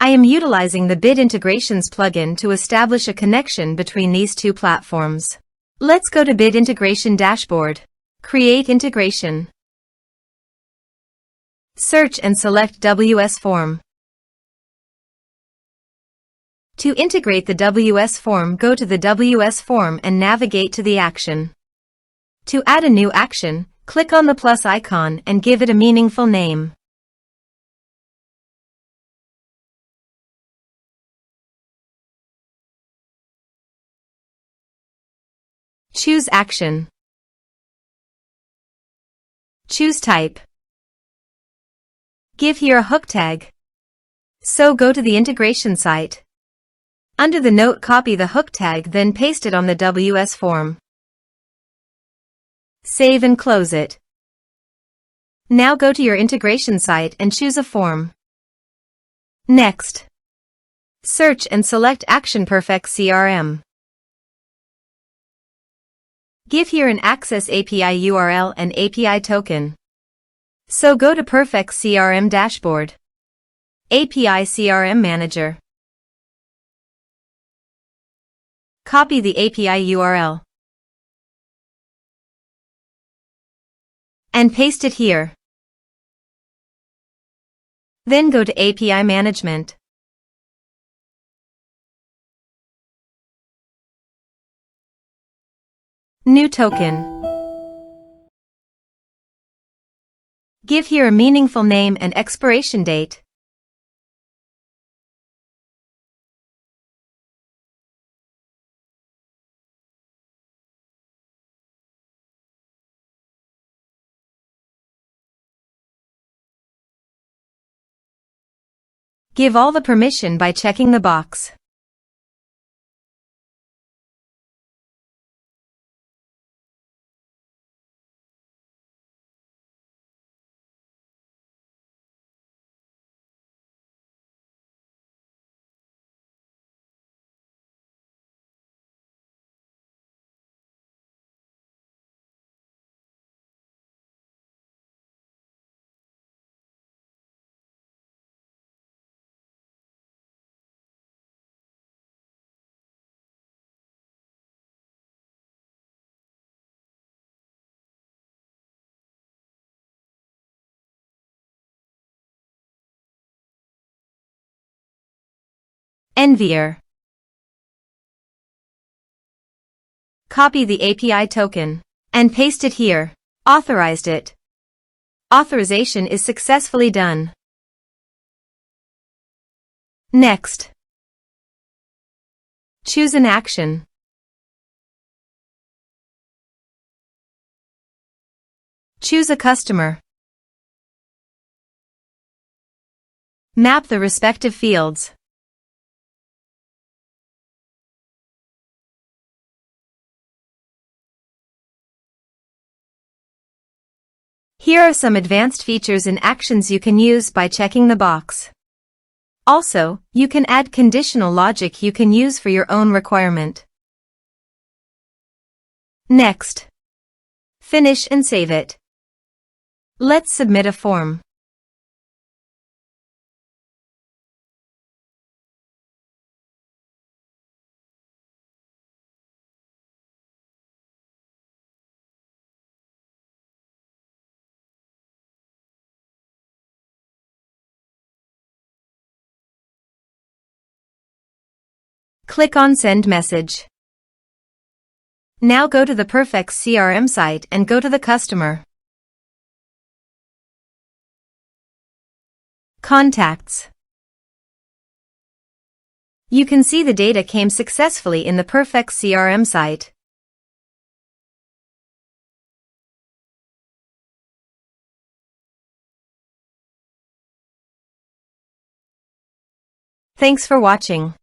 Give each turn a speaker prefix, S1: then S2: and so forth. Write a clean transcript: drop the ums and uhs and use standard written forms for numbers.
S1: I am utilizing the Bit Integrations plugin to establish a connection between these two platforms. Let's go to Bit Integration Dashboard. Create integration. Search and select WS Form. To integrate the WS Form, go to the WS Form and navigate to the action. To add a new action, click on the plus icon and give it a meaningful name. Choose action. Choose type. Give here a hook tag. So go to the integration site. Under the note, copy the hook tag, then paste it on the WS Form. Save and close it. Now go to your integration site and choose a form. Next, search and select Action Perfex CRM. Give here an Access API URL and API token. So go to Perfex CRM Dashboard. API CRM Manager. Copy the API URL and paste it here. Then go to API Management. New token. Give here a meaningful name and expiration date. Give all the permission by checking the box. Envier. Copy the API token and paste it here. Authorized it. Authorization is successfully done. Next, choose an action. Choose a customer. Map the respective fields. Here are some advanced features and actions you can use by checking the box. Also, you can add conditional logic you can use for your own requirement. Next, finish and save it. Let's submit a form. Click on Send Message. Now go to the Perfex CRM site and go to the customer. Contacts. You can see the data came successfully in the Perfex CRM site. Thanks for watching.